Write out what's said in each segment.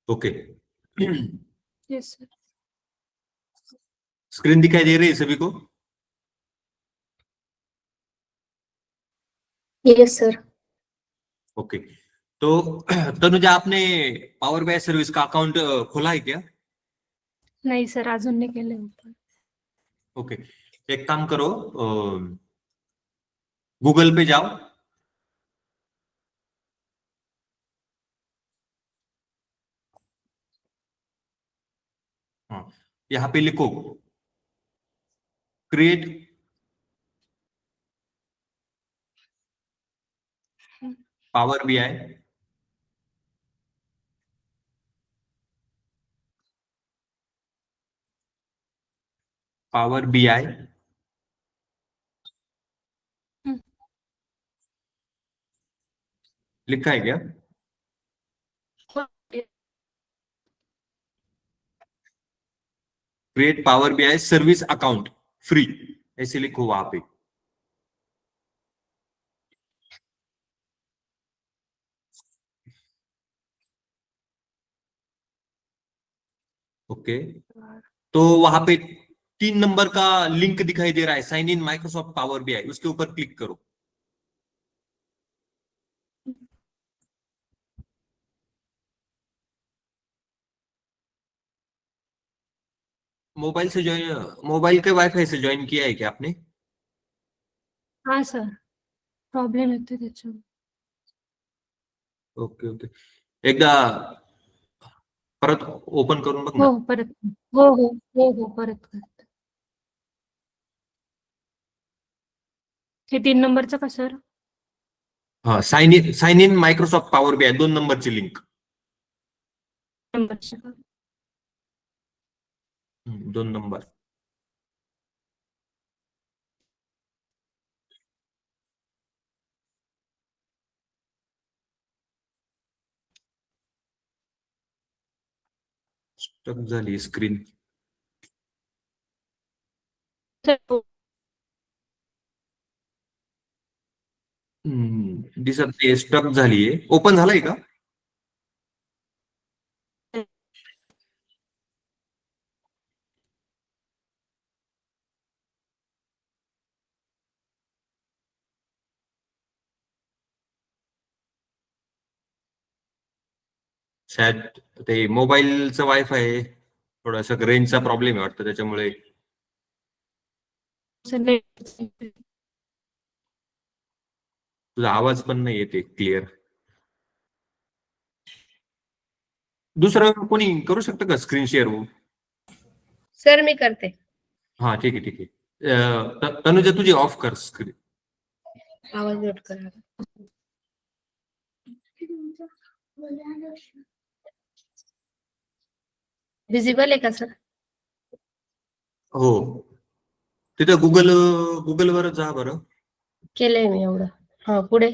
Okay, yes sir. Screen दिखाई दे रही है सभी को? Yes sir. ओके, तो तनुजा आपने पावर BI सर्विस का अकाउंट खोला है क्या? नाही सर, अजून नाही केलं ओपन. ओके, एक काम करो, गूगल पे जाओ. हाँ, यहाँ पे लिखो create power BI. Power BI लिखा है क्या? Create power BI service account free, ऐसे लिखो वहां पे. ओके, तो वहां पे 3 नंबर का लिंक दिखाई दे रहा है, sign in Microsoft Power BI, उसके ऊपर क्लिक करो. मोबाइल से ज्वाइन, मोबाइल के वाईफाई से ज्वाइन किया है क्या आपने? हा सर, प्रॉब्लेम येतोय त्याच्यावर. ओके ओके, एकदा परत ओपन करून बघ ना. हो परत. हो हो हो हो परत करत. हे 3 नंबरचं का सर? हा, sign in Microsoft Power BI 2 नंबरची लिंक. नंबरचं का? 2 नंबर. स्टक झाली स्क्रीन. सर, हो. दिसत नाही, स्टक झालीये. ओपन झालाय का? शायद ते मोबाईलचं वायफाय थोडासा रेंजचा प्रॉब्लेम आहे वाटतं, त्याच्यामुळे. सर, नाही. तुझा आवाज पण नाही येते क्लिअर. दुसरं कोणी करू शकतं का स्क्रीन शेअर? सर मी करते. हा ठीक आहे ठीक आहे. तनुजा तुझी ऑफ कर स्क्रीन. आवाज म्यूट करा. विजिबल आहे का सर? हो, तिथं गुगलवर जा बरं. केलंय मी एवढं. हा पुढे.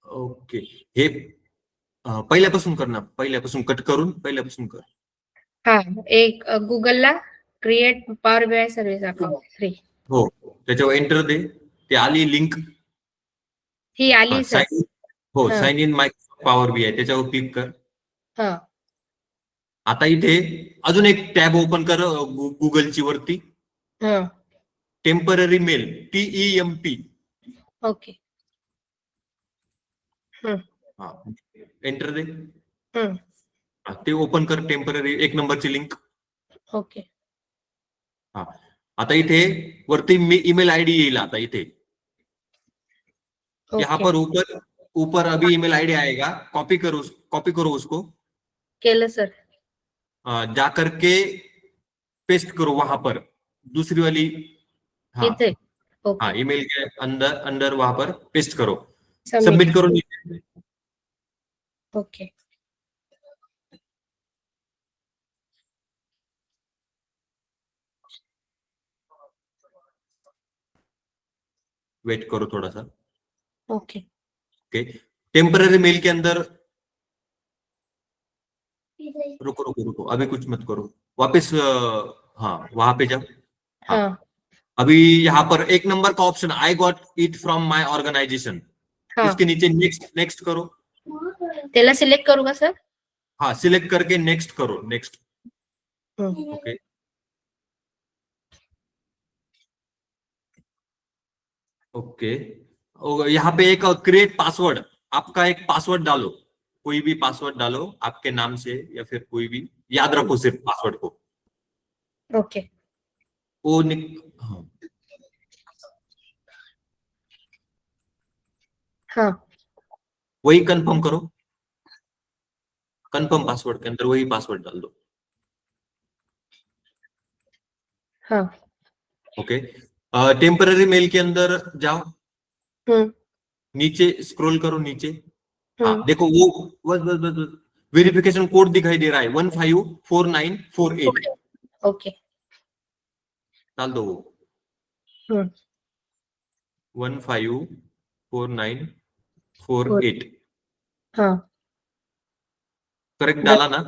ओके, हे पहिल्यापासून कर ना, पहिल्यापासून कट करून पहिल्यापासून कर. हा, एक गुगलला create power BI service account free. हो, त्याच्यावर एंटर दे. ते आली लिंक. ही आली सर. हो, हा. Sign in Microsoft Power BI त्याच्यावर क्लिक कर. हा. आता इथे अजून एक टॅब ओपन कर गुगलची वरती. हा. Temporary mail, TEMP. ओके. हा, एंटर दे. हम्म. हा, ते ओपन कर टेम्पररी 1 नंबरची लिंक. ओके. हा, आता इथे वरती ईमेल आयडी येईल. आता इथे यहाँ ओके. पर ऊपर अभी ईमेल आईडी आएगा, कॉपी करो उसको. केलं सर. जा करके पेस्ट करो वहां पर, दूसरी वाली. हाँ इथे. हाँ, ओके. ईमेल के अंदर वहां पर पेस्ट करो. सबमिट. सबमिट करो नीचे. ओके. वेट करो थोड़ा सा. ओके. ओके, टेम्पररी मेल के अंदर रुको, अभी कुछ मत करो, वापस. हाँ, वहां पे जाओ. हाँ. अभी यहाँ पर 1 नंबर का option, I got it from my organisation. हाँ. उसके नीचे नेक्स्ट करो. त्याला सिलेक्ट करू का सर? हाँ सिलेक्ट करके नेक्स्ट करो, नेक्स्ट। हम्म, ओके ओके। और यहाँ पे एक क्रिएट पासवर्ड, आपका एक पासवर्ड डालो, कोई भी पासवर्ड डालो आपके नाम से या फिर कोई भी, याद रखो सिर्फ पासवर्ड को। ओके। हाँ हाँ वही कंफर्म करो, कंफर्म पासवर्ड के अंदर वही पासवर्ड डाल दो। हाँ। ओके टेम्पररी मेल के अंदर जाओ, हम्म नीचे स्क्रॉल करो नीचे। हाँ हम्म। देखो वो बस बस बस बस वेरिफिकेशन कोड दिखाई दे रहा है 154948, ओके ओके। डाल दो वो हम्म 154948। हाँ। करेक्ट डाला ना?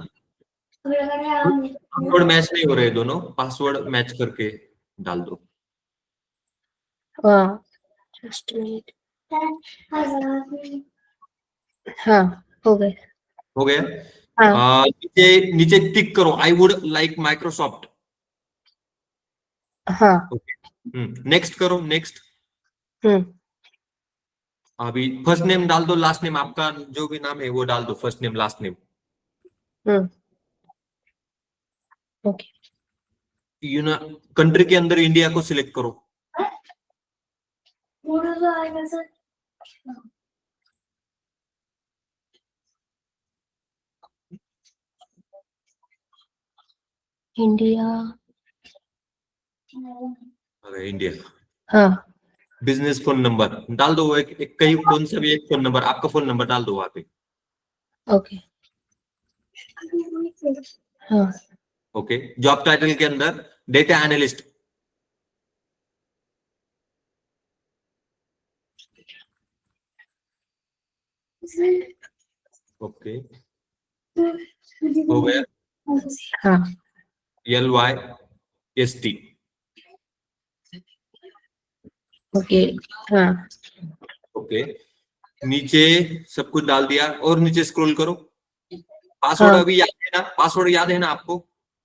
पासवर्ड मैच नहीं हो रहे दोनों, पासवर्ड मैच करके डाल दो। हाँ जस्ट मिनट। हाँ हो गए। हो गया? हाँ नीचे नीचे टिक करो आई वुड लाइक माइक्रोसॉफ्ट। हाँ। नेक्स्ट करो, नेक्स्ट। हम्म अभी फर्स्ट नेम डाल दो, लास्ट नेम आपका जो भी नाम है वो डाल दो, फर्स्ट नेम लास्ट नेम। हम्म। ओके। कंट्री के अंदर इंडिया को सिलेक्ट करो। इंडिया। अरे इंडिया। हाँ बिजनेस फोन नंबर डाल दो, एक कहीं कौन सा भी एक फोन नंबर, आपका फोन नंबर डाल दो वहां पे। ओके। हाँ ओके जॉब टाइटल के अंदर डेटा एनालिस्ट। ओके हो गया, हाँ। LYST। ओके। हाँ ओके नीचे सब कुछ डाल दिया और नीचे स्क्रॉल करो। पासवर्ड हाँ। अभी याद है ना? पासवर्ड याद है ना आपको?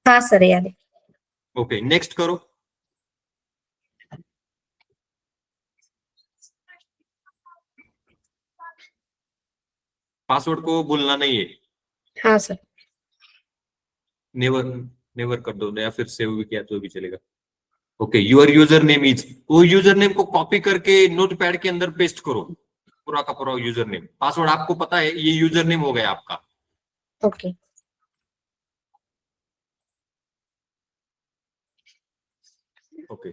हाँ सर याद है। ओके नेक्स्ट करो। पासवर्ड को भूलना नहीं है। हाँ सर। नेवर नेवर कर दो या फिर सेव भी किया तो भी चलेगा। Okay your user name is, वो यूजर नेम को कॉपी करके नोटपैड के अंदर पेस्ट करो, पूरा का पूरा यूजर नेम। पासवर्ड आपको पता है, ये यूजर नेम हो गया आपका। ओके ओके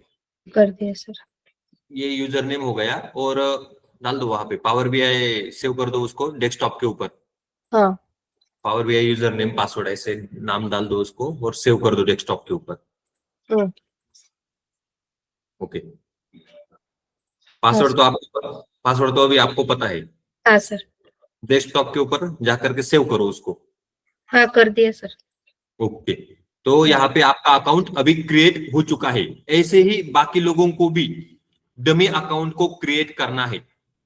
कर दिया सर। ये यूजर नेम हो गया, और डाल दो वहां पे पावर बीआई, सेव कर दो उसको डेस्कटॉप के ऊपर। हाँ। Power BI user name password ऐसे नाम डाल दो उसको और सेव कर दो डेस्कटॉप के ऊपर। हम्म। ओके हाँ पासवर्ड सर। तो आपको, पासवर्ड तो अभी आपको पता है। हाँ सर। डेस्कटॉप के ऊपर जाकर के सेव करो उसको। हाँ कर दिया सर। ओके तो हाँ। यहाँ पे आपका अकाउंट अभी क्रिएट हो चुका है। ऐसे ही बाकी लोगों को भी डमी अकाउंट को क्रिएट करना है।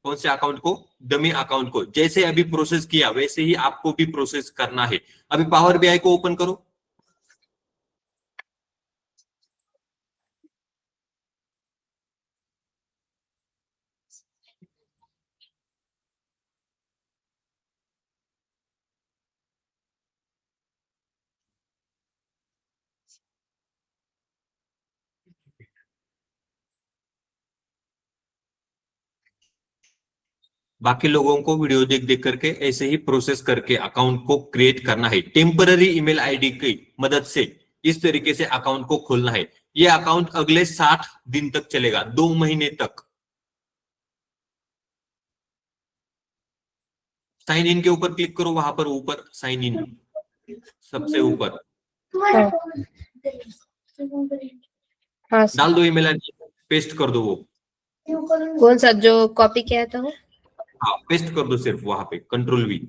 कौन से अकाउंट को? डमी अकाउंट को। जैसे अभी प्रोसेस किया वैसे ही आपको भी प्रोसेस करना है। अभी पावर बीआई को ओपन करो। बाकी लोगों को वीडियो देख देख करके ऐसे ही प्रोसेस करके अकाउंट को क्रिएट करना है। टेम्पररी ईमेल आईडी की मदद से इस तरीके से अकाउंट को खोलना है। ये अकाउंट अगले 60 दिन तक चलेगा, 2 महीने तक। साइन इन के ऊपर क्लिक करो, वहां पर ऊपर साइन इन सबसे ऊपर हाँ। हाँ सर। डाल दो ईमेल आईडी, पेस्ट कर दो वो। कौन सा जो कॉपी किया था वो? हाँ पेस्ट कर दो सिर्फ वहां पे, कंट्रोल V।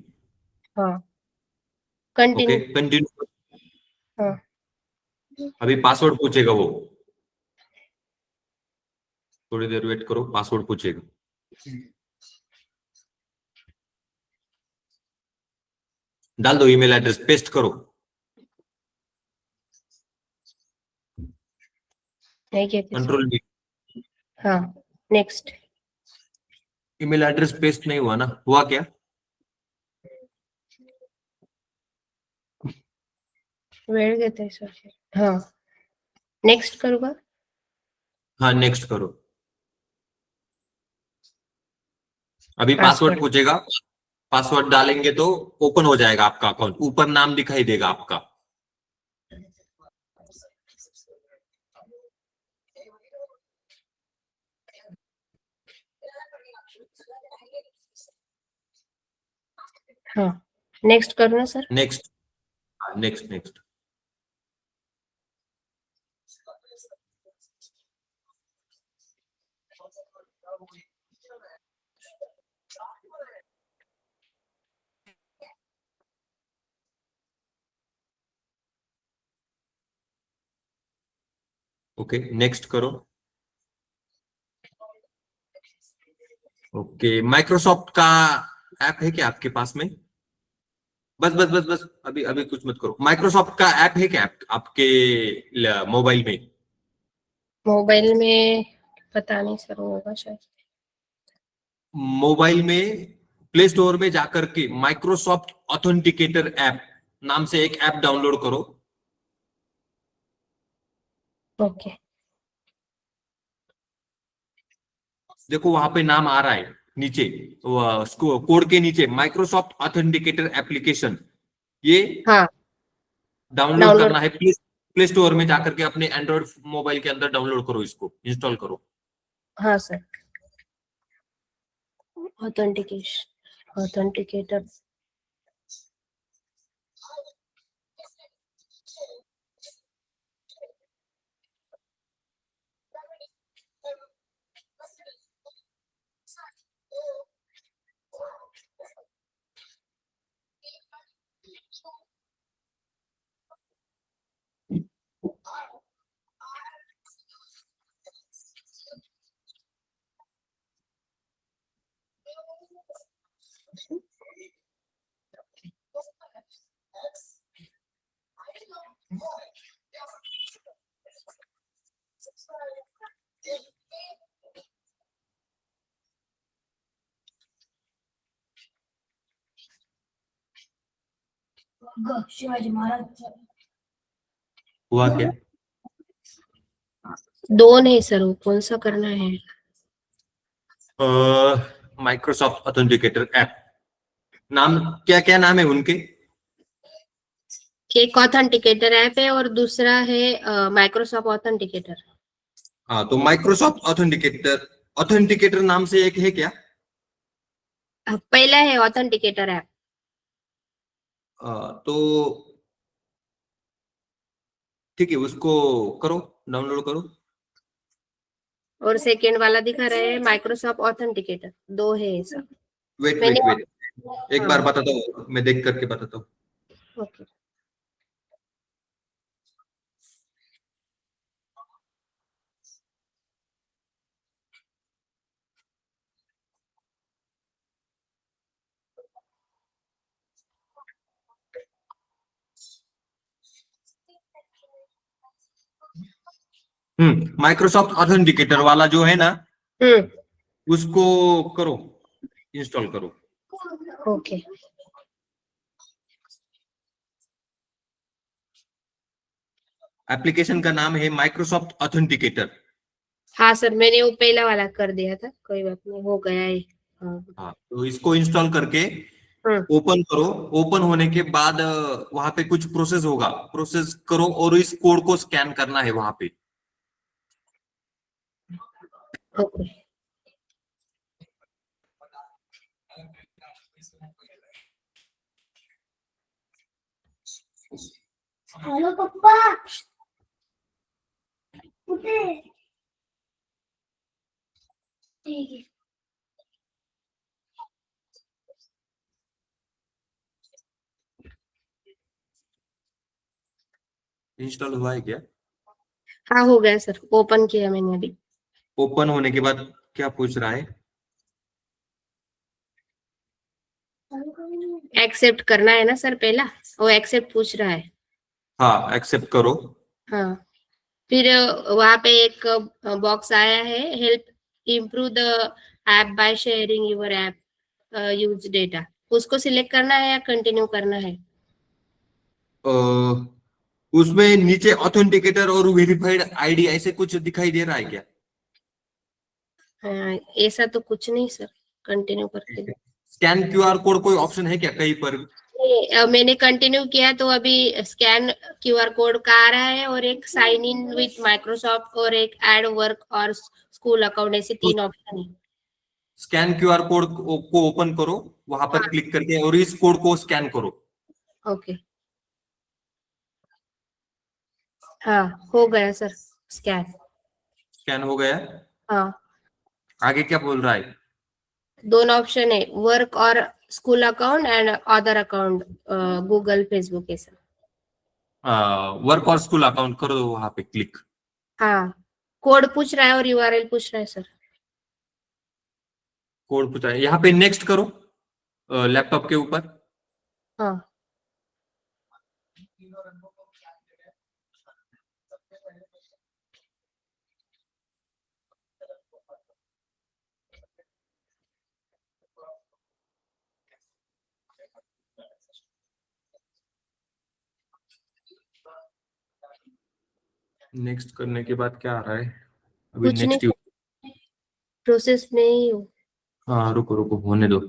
हाँ ओके कंटिन्यू। कंटिन्यू। हाँ। अभी पासवर्ड पूछेगा वो, थोड़ी देर वेट करो, पासवर्ड पूछेगा। डाल दो ईमेल एड्रेस, पेस्ट करो। नहीं किया किसी कंट्रोल ने। V। हाँ, नेक्स्ट। ईमेल एड्रेस पेस्ट नहीं हुआ ना, हुआ क्या? वेळ घेते सर। हाँ, नेक्स्ट करूँगा। हाँ नेक्स्ट करो। अभी पासवर्ड पासवर्ड। पूछेगा, पासवर्ड डालेंगे तो ओपन हो जाएगा आपका अकाउंट, ऊपर नाम दिखाई देगा आपका। हाँ, नेक्स्ट करो ना sir. Next, next next. Okay next करो। ओके, माइक्रोसॉफ्ट का ऐप है क्या आपके पास में? बस बस बस बस, अभी अभी कुछ मत करो। माइक्रोसॉफ्ट का ऐप है क्या आपके मोबाइल में? मोबाइल में पता नहीं सर, होगा शायद। मोबाइल में प्ले स्टोर में जाकर के माइक्रोसॉफ्ट ऑथेंटिकेटर ऐप नाम से एक ऐप डाउनलोड करो। ओके। देखो वहां पे नाम आ रहा है नीचे, कोड के नीचे, माइक्रोसॉफ्ट ऑथेंटिकेटर एप्लीकेशन। ये हाँ, डाउनलोड डाउनलोड। करना है, प्ले स्टोर में जाकर के अपने एंड्रॉइड मोबाइल के अंदर डाउनलोड करो, इसको इंस्टॉल करो। हाँ sir, authentication, authenticator. Shivaji Maharaj. हुआ क्या? दो नहीं सर, वो कौन सा करना है? माइक्रोसॉफ्ट ऑथेंटिकेटर ऐप, नाम क्या क्या नाम है उनके? एक ऑथेंटिकेटर ऐप है और दूसरा है माइक्रोसॉफ्ट ऑथेंटिकेटर। हाँ तो माइक्रोसॉफ्ट ऑथेंटिकेटर, ऑथेंटिकेटर नाम से एक है क्या? पहला है ऑथेंटिकेटर ऐप। तो ठीक है, उसको करो, डाउनलोड करो। और सेकेंड वाला दिखा रहे हैं माइक्रोसॉफ्ट ऑथेंटिकेटर। दो है ऐसा। वेट मैंने। वेट वेट, एक बार हाँ, बताता हूँ, मैं देख करके बताता हूँ। ओके। माइक्रोसॉफ्ट ऑथेंटिकेटर वाला जो है ना, हम्म। उसको करो, इंस्टॉल करो। ओके। एप्लीकेशन का नाम है माइक्रोसॉफ्ट ऑथेंटिकेटर। हाँ सर, मैंने वो पहला वाला कर दिया था, कोई बात नहीं, हो गया है। हाँ। हाँ तो इसको इंस्टॉल करके हम्म। ओपन करो। ओपन होने के बाद वहां पे कुछ प्रोसेस होगा, प्रोसेस करो और इस कोड को स्कैन करना है वहां पे। ओके। हेलो पप्पा, कुठे? ठीक है। इंस्टॉल हुआ है क्या? हाँ, हो गया सर, ओपन किया मैंने अभी। ओपन होने के बाद क्या पूछ रहा है? एक्सेप्ट करना है ना सर पहला, वो एक्सेप्ट पूछ रहा है। हाँ एक्सेप्ट करो। हाँ, फिर वहां पे एक बॉक्स आया है, help improve the app by sharing your app use data, उसको सिलेक्ट करना है या कंटिन्यू करना है? उसमें नीचे ऑथेंटिकेटर और वेरीफाइड आईडी ऐसे कुछ दिखाई दे रहा है क्या? हाँ, ऐसा तो कुछ नहीं सर, कंटिन्यू करके दो। स्कैन क्यूआर कोड कोई ऑप्शन है क्या कहीं पर? मैंने कंटिन्यू किया तो अभी स्कैन क्यूआर कोड का आ रहा है, और एक साइन इन विथ माइक्रोसॉफ्ट, और एक ऐड वर्क और स्कूल अकाउंट, ऐसे 3 ऑप्शन है। स्कैन क्यूआर कोड को ओपन करो, वहां पर हाँ, क्लिक करके और इस कोड को स्कैन करो। ओके, हाँ हो गया सर स्कैन। स्कैन हो गया? हाँ, आगे क्या बोल रहा है? दोनों ऑप्शन है, वर्क और school account end other account, Google Facebook ये सब। वर्क और स्कूल अकाउंट करो, वहां पे क्लिक। हाँ, कोड पूछ रहा है और यूआरएल पूछ रहा है सर। कोड पूछा है, यहाँ पे नेक्स्ट करो लैपटॉप के ऊपर। हाँ, नेक्स्ट करने के बाद क्या आ रहा है? अभी कुछ नहीं, नेक्स्ट। प्रोसेस में ही हूँ। हाँ रुको रुको होने दो।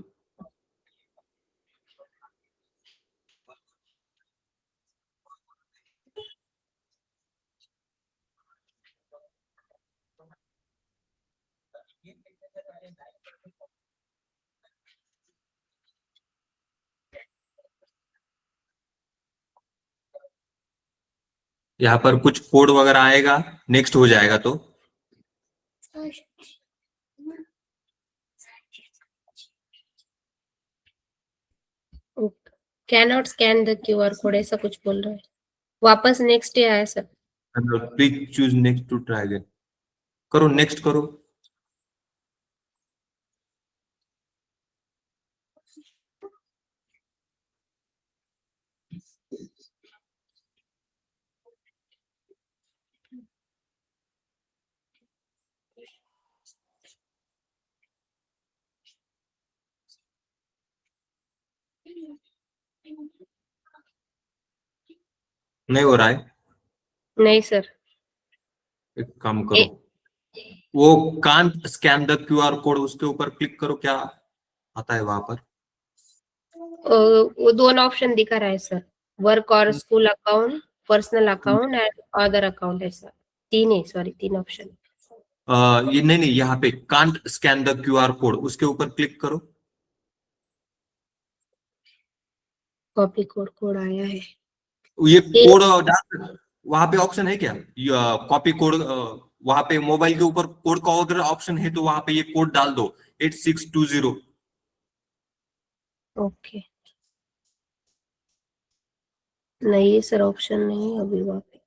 यहाँ पर कुछ कोड वगैरह आएगा, नेक्स्ट हो जाएगा तो। Cannot scan the QR code, ऐसा कुछ बोल रहा है। वापस नेक्स्ट ही आया sir. Please choose next to try again. करो नेक्स्ट करो। नहीं हो रहा है? नहीं सर, एक काम करो, वो can't scan the QR code उसके ऊपर क्लिक करो, क्या आता है वहां पर? वो दोनों ऑप्शन दिखा रहा है सर, वर्क और school account, personal account end other account, ऐसा 3 है, सॉरी 3 ऑप्शन। ये नहीं नहीं, यहाँ पे can't scan the QR code उसके ऊपर क्लिक करो। कॉपी कोड कोड आया है। ये ये कोड डाल, वहां पे ऑप्शन है क्या कॉपी कोड? वहां पे मोबाइल के ऊपर कोड का अगर ऑप्शन है तो वहां पे ये कोड डाल दो 8620। ओके, नहीं है सर, ऑप्शन नहीं है अभी वहाँ पे।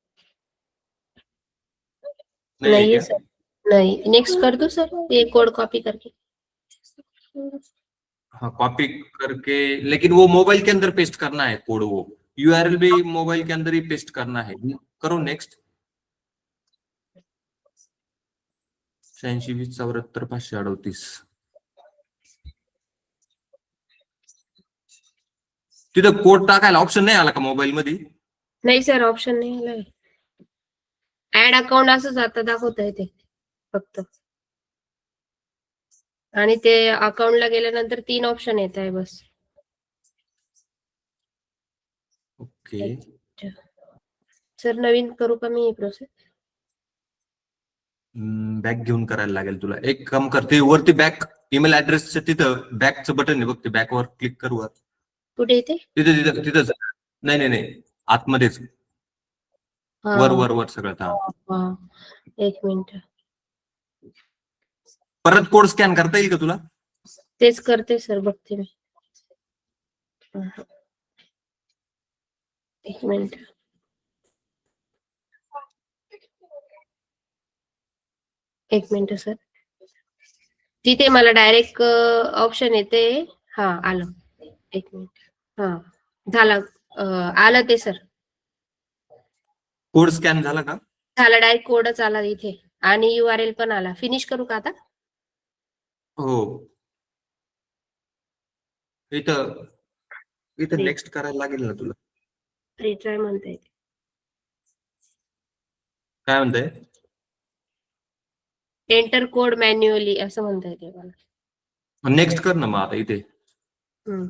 नहीं है नहीं है क्या? सर, नहीं, नेक्स्ट कर दो सर, ये कोड कॉपी करके। हाँ कॉपी करके, लेकिन वो मोबाइल के अंदर पेस्ट करना है कोड, वो यूआरएल भी मोबाइल के अंदर ही पेस्ट करना है। करो नेक्स्ट। 862074 538। तिथं कोड टाकायला ऑप्शन नाही आला का मोबाईल मध्ये? नाही सर, ऑप्शन नाही आलाय, ऍड अकाउंट असंच आता दाखवत आहे ते फक्त, आणि ते अकाउंटला गेल्यानंतर 3 ऑप्शन येत आहे बस। ओके सर नवीन करू का मी ही प्रोसेस? बॅक घेऊन करायला लागेल तुला। एक काम करते, वरती बॅक ईमेल ऍड्रेसच्या तिथं बॅकचं बटन आहे बघ, ते बॅकवर क्लिक कर वर। कुठे इथे? तिथे तिथं तिथंच, नाही नाही नाही, आतमध्येच हा वर वर वर सगळं। हा हा, एक मिनिट, परत कोड स्कॅन करता येईल का तुला? तेच करते सर, बघते मी। एक मिनिट, एक मिनिट सर, तिथे मला डायरेक्ट ऑप्शन येते, हा आलं, एक मिनिट. हा झालं. आलं ते सर. कोड स्कॅन झाला का? झालं, डायरेक्ट कोडच आला इथे आणि URL पण आला. फिनिश करू का आता? हो. इथं नेक्स्ट करायला लागेल ना तुला. रिट्राय म्हणता येते. काय म्हणताय? एंटर कोड मॅन्युअली असं म्हणता येते मला. नेक्स्ट कर ना मग आता इथे. हम्म.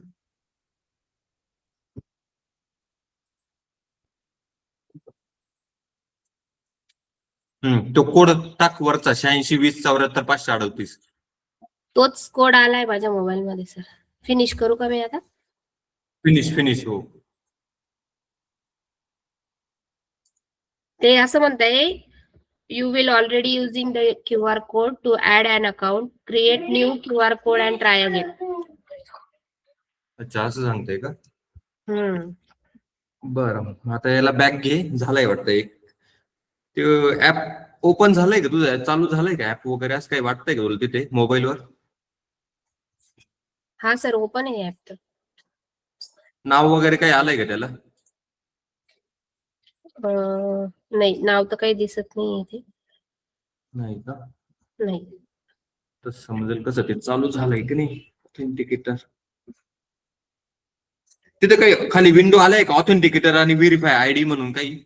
तो कोड टाक वरचा 862074 538. तोच कोड आलाय माझ्या मोबाईल मध्ये सर. फिनिश करू का मी आता? फिनिश हो. ते असं म्हणताय, you will already using the QR code to add an account, create new QR code and try again. अच्छा असं सांगताय का? हम्म. बरं आता याला बॅक घे. झालंय वाटतं एक. ते ऍप ओपन झालंय का तुझं? चालू झालंय का ऍप वगैरे असं काही वाटतंय का तुला तिथे मोबाईलवर? हा सर, ओपन आहे ऍप तर. नाव वगैरे काही आलंय का त्याला? नाही, नाव तर काही दिसत नाही इथे. नाही का? नाही. तर समजेल कसं ते चालू झालंय की नाही ऑथेंटिकेटर? तिथे काही खाली विंडो आलाय का ऑथेंटिकेटर आणि व्हेरीफाय आयडी म्हणून काही?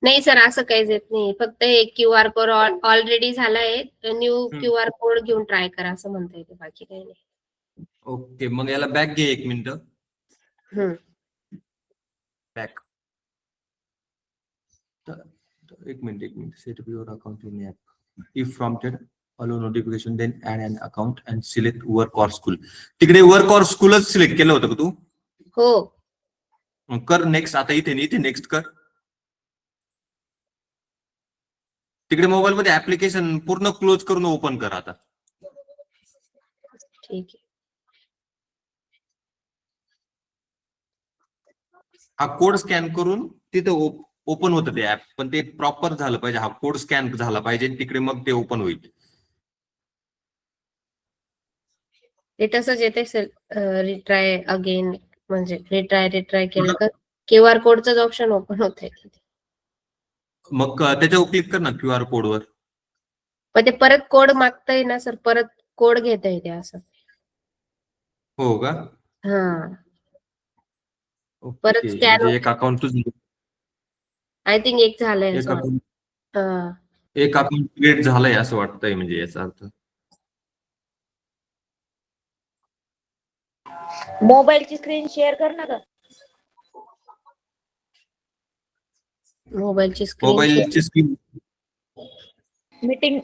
नाही सर, असं काहीच येत नाही. फक्त एक QR कोड ऑलरेडी झालाय, न्यू QR कोड घेऊन ट्राय करा असं म्हणता येते, बाकी काही नाही. ओके मग याला बॅक घे 1 मिनिट. बॅक. एक minute. Set up your account in app. If prompted allow notification then add an account and select work or school. तिकडे वर्क और स्कूलच सिलेक्ट केलं होतं का तू? हो. कर नेक्स्ट. आता इथे नेक्स्ट कर. तिकडे मोबाईल मध्ये ऍप्लिकेशन पूर्ण क्लोज करून ओपन कर आता. ठीक आहे. हा कोड स्कॅन करून तिथे ओपन होतं ते ऍप, पण ते प्रॉपर झालं पाहिजे. हा कोड स्कॅन झाला पाहिजे तिकडे मग ते ओपन होईल. ते तसंच येते सर. रिट्राय अगेन म्हणजे रिट्राय केलं तर QR कोडचाच ऑप्शन ओपन होत आहे. मग त्याच्यावर क्लिक कर ना QR कोडवर. पण ते परत कोड मागताय ना सर, परत कोड घेता येते असं. हो का? हा. परत ओके स्कॅन म्हणजे एक अकाउंट तुझं. आय थिंक एक झालंय एक असं अकाउंट वाटतं. एक अकाउंट क्रिएट झालंय असं वाटतंय म्हणजे याचा अर्थ. मोबाईलची स्क्रीन शेअर कर ना ग. मोबाईलची मोबाईलची स्क्रीन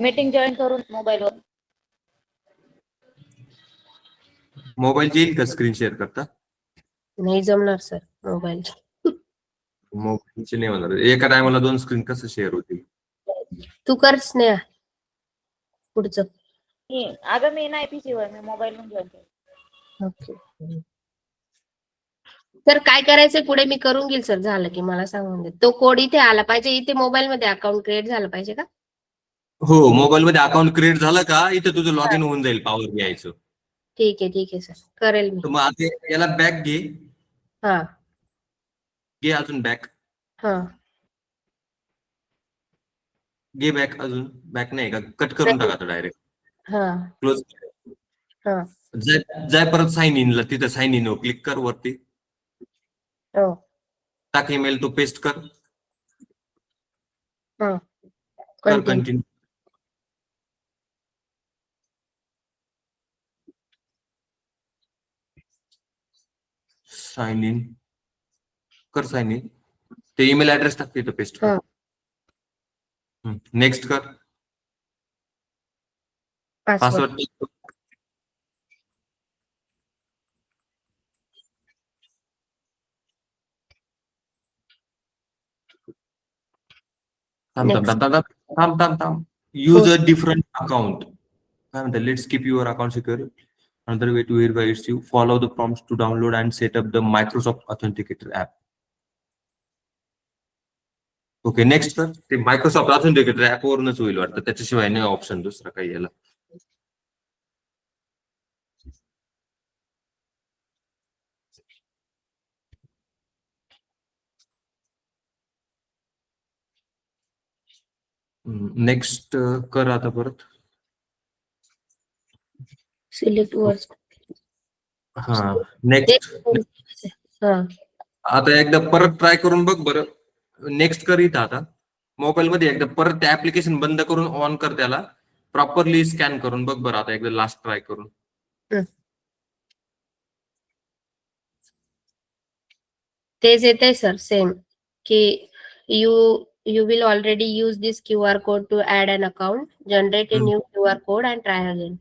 मीटिंग जॉईन करून मोबाईलवर. मोबाईलची येईल का स्क्रीन शेअर करता? नाही जमणार सर मोबाईल. मोबाईलची नाही होणार. एका टायमाला 2 स्क्रीन कसं शेअर होतील? तू कर स्नेहा पुढचं. अगं मी नाही PC वर, मी मोबाईलवरून जॉईन केलं. ओके सर, काय करायचंय पुढे मी करून घेईल सर. झालं की मला सांगून दे. तो कोड इथे आला पाहिजे. इथे मोबाईल मध्ये अकाउंट क्रिएट झालं पाहिजे का? हो मोबाईल मध्ये अकाउंट क्रिएट झालं का इथे तुझं लॉग इन होऊन जाईल पॉवर BIचं. ठीक आहे सर, करेल मी. तर मग आता याला बॅक घे. हा घे अजून बॅक. हा. घे बॅक अजून. बॅक नाही का? कट करून टाका डायरेक्ट. हा क्लोज. हा. जाय परत साइन इनला. तिथं साइन इन क्लिक कर वरती. हो. टाक ईमेल तो पेस्ट कर. हा. कर कंटिन्यू. साइन इन कर. Sign in. ते ईमेल ऍड्रेस टाक तिथं पेस्ट कर. नेक्स्ट कर. पासवर्ड. थांब. Use a different account. काय म्हणतात? Let's keep your account secure. Another way to verify is you follow the prompts to download and set up the Microsoft Authenticator app. Okay next कर. ते Microsoft authenticator app वरूनच होईल वाटतं. त्याच्याशिवाय नाही option दुसरा काही याला. नेक्स्ट कर आता परत. Select words. हा नेक्स्ट. आता एकदा परत ट्राय करून बघ बरं. नेक्स्ट कर इथं आता मोबाईल मध्ये एकदा परत ते ऍप्लिकेशन बंद करून ऑन कर, त्याला प्रॉपरली स्कॅन करून बघ बरं आता एकदा लास्ट ट्राय करून. तेच येतंय सर सेम की you will already use this QR code to add an account, generate a new QR code and try again.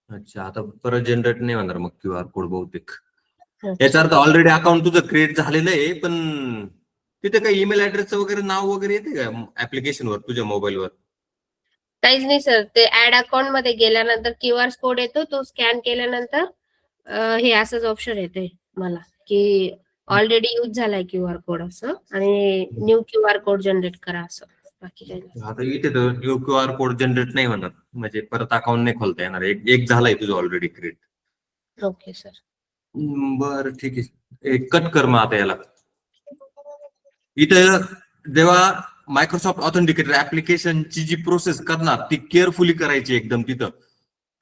अच्छा, आता परत जनरेट नाही होणार मग QR कोड बहुतेक. अच्छा. याचा अर्थ ऑलरेडी अकाउंट तुझं क्रिएट झालेलं आहे, पण तिथे काही ईमेल ऍड्रेसचं वगैरे नाव वगैरे येते का ऍप्लिकेशन वर तुझ्या मोबाईलवर? काहीच नाही सर, ते ऍड अकाउंट मध्ये गेल्यानंतर QR कोड येतो, तो स्कॅन केल्यानंतर हे असंच ऑप्शन येते मला की ऑलरेडी यूज झालाय QR कोड असं, आणि न्यू QR कोड जनरेट करा असं. बाकी काही नाही. आता इथे तर न्यू QR कोड जनरेट नाही होणार, म्हणजे परत अकाउंट नाही खोलता येणार. एक झालाय तुझं ऑलरेडी क्रिएट. Okay sir. बर ठीक आहे, कट कर मग आता याला. इथं जेव्हा मायक्रोसॉफ्ट ऑथेंटिकेटर ऍप्लिकेशनची जी प्रोसेस करणार ती केअरफुली करायची एकदम. तिथं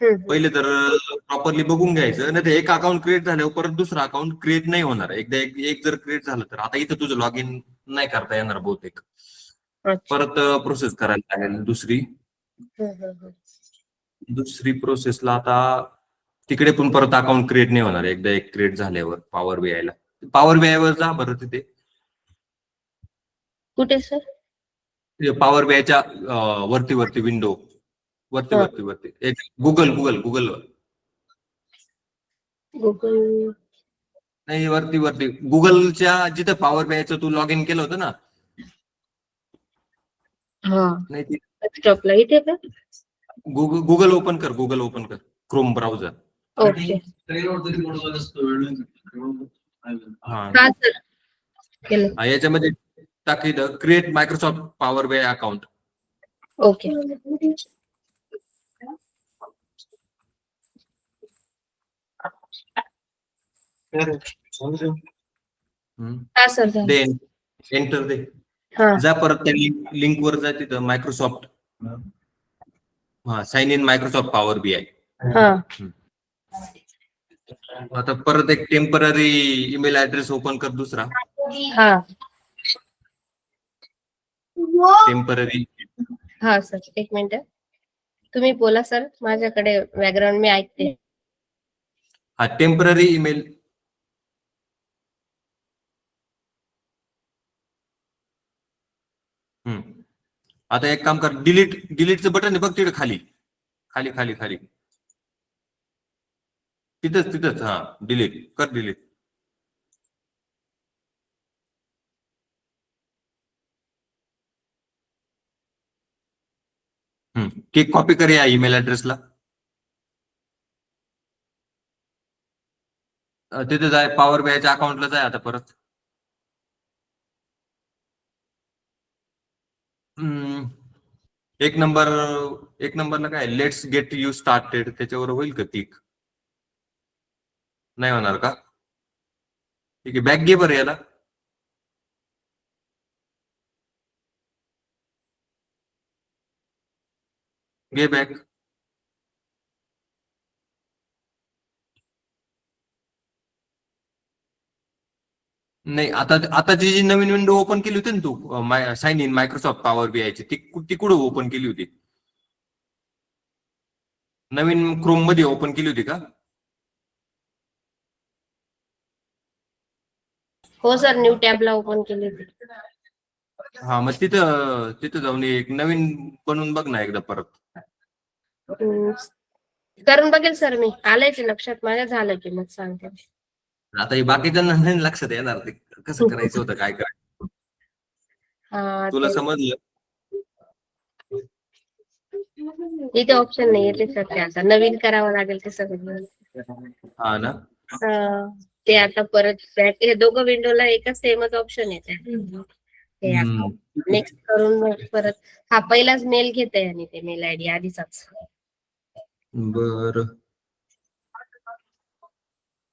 पहिले तर प्रॉपरली बघून घ्यायचं, नाही तर एक अकाउंट क्रिएट झाल्यावर परत दुसरं अकाउंट क्रिएट नाही होणार. एकदा एक जर क्रिएट झालं तर आता इथं तुझं लॉग इन नाही करता येणार बहुतेक. परत प्रोसेस करायला लागेल दुसरी प्रोसेसला. आता तिकडे पण परत अकाउंट क्रिएट नाही होणार एकदा एक क्रिएट झाल्यावर. पॉवर बीआय वर जा बरं. तिथे कुठे सर? पॉवर बीआयच्या वरती विंडो वरती एक गुगल नाही, वरती गुगलच्या जिथे पॉवर बीआयचं तू लॉग इन केलं होतं ना. नाही, डेस्कटॉपला इथे का? गुगल ओपन कर क्रोम ब्राउझर. ओके. हा सर केलं. याच्यामध्ये टाकी create Microsoft Power BI account. Okay. हा सर दे एंटर दे. जा परत त्या लिंक वर जा, तिथं Microsoft sign in Microsoft Power BI. आता परत एक टेम्पररी ईमेल ऍड्रेस ओपन कर दुसरा. टेम्पररी. हा सर एक मिनिट, तुम्ही बोला सर, माझ्याकडे बॅकग्राऊंड मी ऐकते. हा टेम्पररी ईमेल. आता एक काम कर, डिलीटचं बटन आहे बघ तिकडे खाली. तिथंच हा डिलीट कर. केक कॉपी कर या ईमेल ऍड्रेसला. तिथे जाय, पॉवर बीआयच्या अकाउंटला जाय आता परत. एक नंबरला काय लेट्स गेट यू स्टार्टेड, त्याच्यावर होईल का क्लिक? नाही होणार का? ठीक आहे, बॅक घे बरं याला. घे बॅक. नाही, आता जी नवीन विंडो ओपन केली होती ना तू, साइन इन मायक्रोसॉफ्ट पॉवर बीआयची, ती कुठं ओपन केली होती? नवीन क्रोम मध्ये ओपन केली होती का? हो सर, न्यू टॅबला ओपन केली होती. हा, मग तिथं जाऊन एक नवीन बनवून बघ ना एकदा परत. करून बघेल सर मी, आलंय ते लक्षात माझ्या, झालं की मग सांगते. आता हे बाकीच्यांना नाही लक्षात येणार ते कसं करायचं होतं, काय करायचं. तुला समजलं? इथे ऑप्शन नाही येते सर, ते आता नवीन करावं लागेल ते सगळं. हा ना. ते आता परत हे दोघं विंडोला एकच सेमच ऑप्शन येते. नेक्स्ट करून मग परत हा पहिलाच मेल घेते आणि ते मेल आयडी आधीचाच. बर,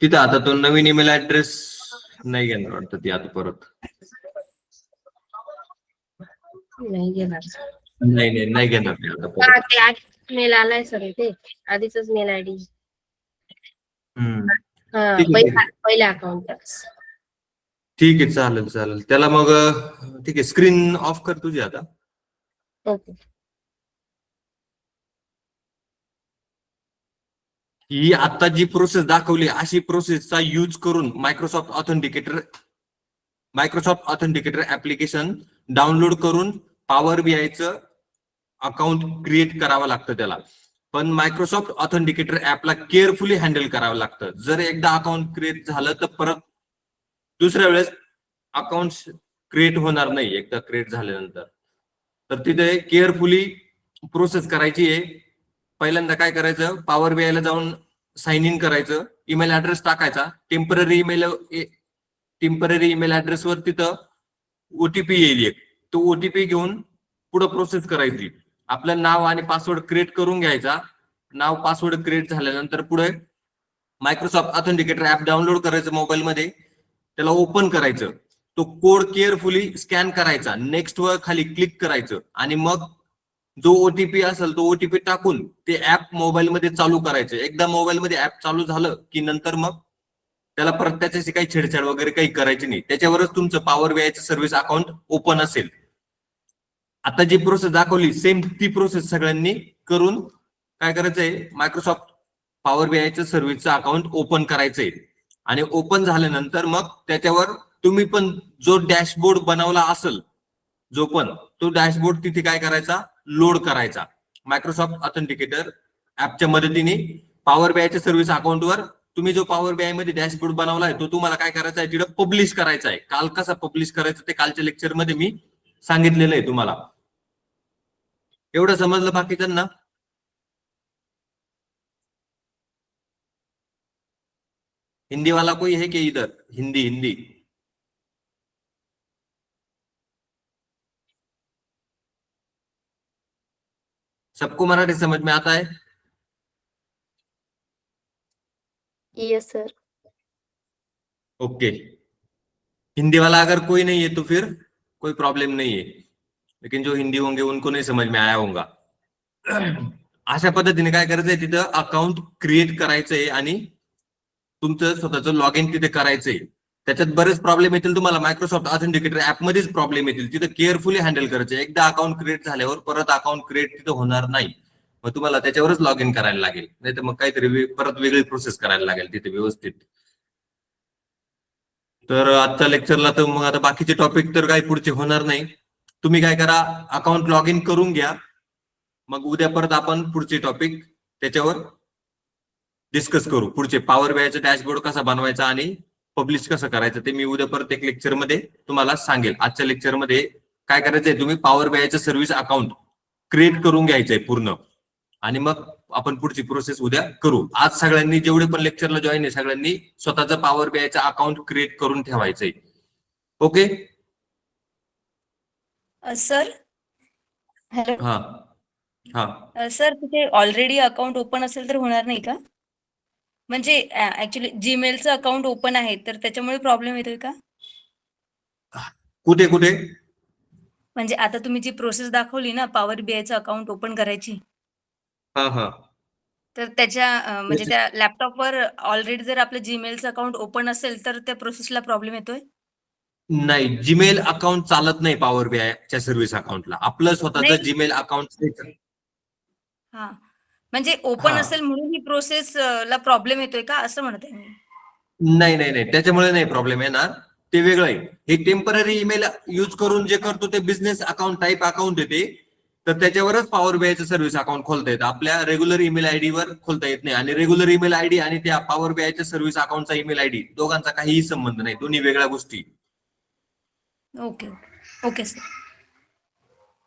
तिथं आता तो नवीन ईमेल ऍड्रेस नाही घेणार वाटतं ती आता परत. नाही घेणार. नाही घेणार मी आता परत. हा, ते आधी मेल आलाय सर, ते आधीच मेल आयडी. हम्म. हा, ठीक आहे, ठीक आहे. पहिल्या अकाउंट. ठीक आहे, चालेल. त्याला मग ठीक आहे, स्क्रीन ऑफ कर तुझी आता. ओके. ही आता जी प्रोसेस दाखवली अशी प्रोसेसचा यूज करून मायक्रोसॉफ्ट ऑथेंटिकेटर ऍप्लिकेशन डाउनलोड करून पॉवर बीआयचं अकाउंट क्रिएट करावं लागतं त्याला. पण मायक्रोसॉफ्ट ऑथेंटिकेटर ऍपला केअरफुली हँडल करावं लागतं. जर एकदा अकाउंट क्रिएट झालं तर परत दुसऱ्या वेळेस अकाउंट क्रिएट होणार नाही एकदा क्रिएट झाल्यानंतर. तर तिथे केअरफुली प्रोसेस करायची आहे. पहिल्यांदा काय करायचं, पॉवर बीआयला जाऊन साइन इन करायचं, ईमेल ऍड्रेस टाकायचा, टेम्पररी ईमेल ऍड्रेसवर तिथं ओटीपी येईल एक, तो ओटीपी घेऊन पुढे प्रोसेस करायची. आपलं नाव आणि पासवर्ड क्रिएट करून घ्यायचा. नाव पासवर्ड क्रिएट झाल्यानंतर पुढे मायक्रोसॉफ्ट ऑथेंटिकेटर ऍप डाउनलोड करायचं मोबाईलमध्ये, त्याला ओपन करायचं, तो कोड केअरफुली स्कॅन करायचा, नेक्स्ट वर खाली क्लिक करायचं आणि मग जो ओटीपी असेल तो ओटीपी टाकून ते ऍप मोबाईलमध्ये चालू करायचं. एकदा मोबाईलमध्ये ऍप चालू झालं की नंतर मग त्याला परत त्याच्याशी काही छेडछाड वगैरे काही करायची नाही. त्याच्यावरच तुमचं पॉवर बीआयचं सर्व्हिस अकाउंट ओपन असेल. आता जी प्रोसेस दाखवली सेम ती प्रोसेस सगळ्यांनी करून काय करायचंय, मायक्रोसॉफ्ट पॉवर बीआयचं सर्व्हिसचं अकाउंट ओपन करायचंय. आणि ओपन झाल्यानंतर मग त्याच्यावर तुम्ही पण जो डॅशबोर्ड बनवला असेल जो पण, तो डॅशबोर्ड तिथे काय करायचा, लोड करायचा. मायक्रोसॉफ्ट ऑथेंटिकेटर ऍपच्या मदतीने पॉवर बीआयच्या सर्व्हिस अकाउंटवर तुम्ही जो पॉवर बीआय मध्ये डॅशबोर्ड बनवलाय तो तुम्हाला काय करायचा आहे, तिथं पब्लिश करायचा आहे. काल कसा पब्लिश करायचं ते कालच्या लेक्चर मध्ये मी सांगितलेलं आहे तुम्हाला. एवढं समजलं बाकीच्यांना? हिंदी वाला कोई है क्या इधर? हिंदी सबको मराठी समझ में आता है? Yes sir. ओके. हिंदी वाला अगर कोई नहीं है तो फिर कोई प्रॉब्लम नहीं है, लेकिन जो हिंदी होंगे उनको नहीं समझ में आया होगा. अशा पद्धतीने काय करायचंय, तिथं अकाउंट क्रिएट करायचंय आणि तुमचं स्वतःचं लॉग इन तिथे करायचंय. त्याच्यात बरेच प्रॉब्लेम येतील तुम्हाला, मायक्रोसॉफ्ट ऑथेंटिकेटर ऍप मध्येच प्रॉब्लेम येतील. तिथं केअरफुली हँडल करायचं. एकदा अकाउंट क्रिएट झाल्यावर परत अकाउंट क्रिएट तिथं होणार नाही. मग तुम्हाला त्याच्यावरच लॉग इन करायला लागेल, नाही तर मग काहीतरी परत वेगळी प्रोसेस करायला लागेल तिथे व्यवस्थित. तर आजच्या लेक्चरला तर मग आता बाकीचे टॉपिक तर काही पुढचे होणार नाही. तुम्ही काय करा, अकाउंट लॉग इन करून घ्या. मग उद्या परत आपण पुढचे टॉपिक त्याच्यावर डिस्कस करू. पुढचे पॉवर बीआयचा डॅशबोर्ड कसा बनवायचा आणि पब्लिश कसं करायचं ते मी उद्या परत एक लेक्चर मध्ये तुम्हाला सांगेल. आजच्या लेक्चर मध्ये काय करायचंय, तुम्ही पॉवर बीआयचं सर्व्हिस अकाउंट क्रिएट करून घ्यायचंय पूर्ण आणि मग आपण पुढची प्रोसेस उद्या करू. आज सगळ्यांनी जेवढे पण लेक्चरला जॉईन आहे सगळ्यांनी स्वतःचं पॉवर बीआयचं अकाउंट क्रिएट करून ठेवायचंय. Okay sir. हॅलो. हा सर, तिथे ऑलरेडी अकाउंट ओपन असेल तर होणार नाही का? म्हणजे ऍक्च्युली जीमेलचं अकाउंट ओपन आहे तर त्याच्यामुळे प्रॉब्लेम येतोय का? कुठे म्हणजे आता तुम्ही जी प्रोसेस दाखवली ना पॉवर बीआयचं अकाउंट ओपन करायची, हा तर त्याच्या म्हणजे त्या लॅपटॉपवर ऑलरेडी जर आपलं जीमेलचं अकाउंट ओपन असेल तर त्या प्रोसेसला प्रॉब्लेम येतोय? नाही, जीमेल अकाउंट चालत नाही पॉवर बीआयच्या सर्व्हिस अकाउंटला. आपलं स्वतःचं नाही. Gmail account. हा, म्हणजे ओपन असेल म्हणून ही प्रोसेस ला प्रॉब्लेम येतोय का असं म्हणते मी. नाही, त्याच्यामुळे नाही प्रॉब्लेम येणार, ते वेगळं आहे. हे टेम्पररी ईमेल यूज करून जे करतो ते बिझनेस अकाउंट टाईप अकाउंट येते, तर त्याच्यावरच पॉवर बीआयचं सर्व्हिस अकाउंट खोलता येतं. आपल्या रेग्युलर ईमेल आयडी वर खोलता येत नाही. आणि रेग्युलर ईमेल आयडी आणि त्या पॉवर बीआयच्या सर्व्हिस अकाउंटचा ईमेल आयडी दोघांचा काहीही संबंध नाही, दोन्ही वेगळ्या गोष्टी. Okay sir.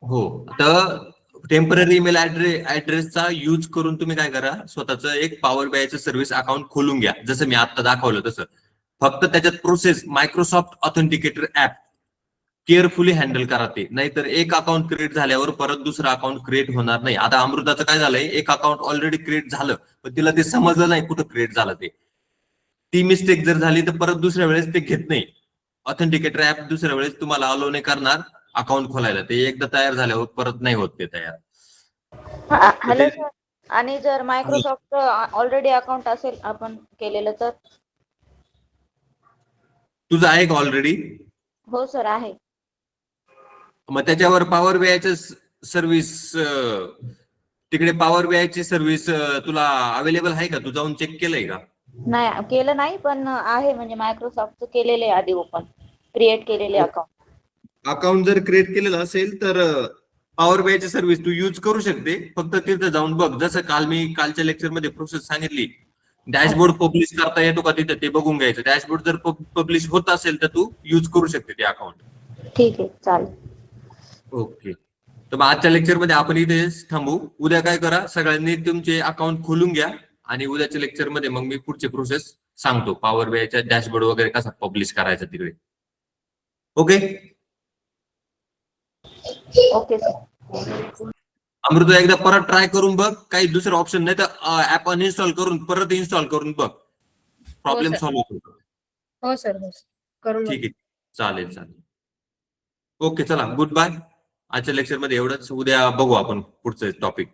हो, तर टेम्पररी ईमेल ऍड्रेसचा यूज करून तुम्ही काय करा, स्वतःचं एक पॉवर बीआयचं सर्व्हिस अकाउंट खोलून घ्या, जसं मी आता दाखवलं तसं. फक्त त्याच्यात process Microsoft authenticator app carefully handle करा ते, नाहीतर एक अकाउंट क्रिएट झाल्यावर परत दुसरं अकाउंट क्रिएट होणार नाही. आता अमृताचं काय झालंय, एक अकाउंट ऑलरेडी क्रिएट झालं पण तिला ते समजलं नाही कुठं क्रिएट झालं ते. ती मिस्टेक जर झाली तर परत दुसऱ्या वेळेस ते घेत नाही. ऑथेंटिकेटर ऍप दुसऱ्या वेळेस तुम्हाला अलो नाही करणार अकाउंट खोलायला. ते एकदा तयार झाल्यावर परत नाही होत ते तयार. हॅलो सर, आणि जर मायक्रोसॉफ्ट ऑलरेडी अकाउंट असेल आपण केलेलं तर? तुझं आहे का ऑलरेडी? हो सर आहे. मग त्याच्यावर पॉवर बीआयचं सर्व्हिस, तिकडे पॉवर बीआयची सर्व्हिस तुला अवेलेबल आहे का? तू जाऊन चेक केलंय का? नाही केलं नाही, पण आहे म्हणजे मायक्रोसॉफ्टचं केलेले आधी ओपन, क्रिएट केलेले अकाउंट. अकाउंट जर क्रिएट केलेलं असेल तर पॉवर बीआयची सर्व्हिस तू यूज करू शकते. फक्त तिथे जाऊन बघ, जसं काल मी कालच्या लेक्चर मध्ये प्रोसेस सांगितली. डॅशबोर्ड पब्लिश करता येतो का तिथे ते बघून घ्यायचं. डॅशबोर्ड जर पब्लिश होत असेल तर तू यूज करू शकते ते अकाउंट. ठीक आहे, चालेल. ओके, तर मग आजच्या लेक्चर मध्ये आपण इथेच थांबू. उद्या काय करा, सगळ्यांनी तुमचे अकाउंट खोलून घ्या आणि उद्याच्या लेक्चर मध्ये मग मी पुढचे प्रोसेस सांगतो. पॉवर बीआयच्या डॅशबोर्ड वगैरे कसा पब्लिश करायचा तिकडे. Okay okay sir. अमृता, एकदा परत ट्राय करून बघ. काही दुसरं ऑप्शन नाही तर ऍप अनइन्स्टॉल करून परत इन्स्टॉल करून बघ. Problem sir. सॉल्व्ह होतो. हो सर, हो सर, करून ठीक आहे, चालेल चालेल. ओके, चला गुड बाय. आजच्या लेक्चर मध्ये एवढंच. उद्या बघू आपण पुढचं टॉपिक.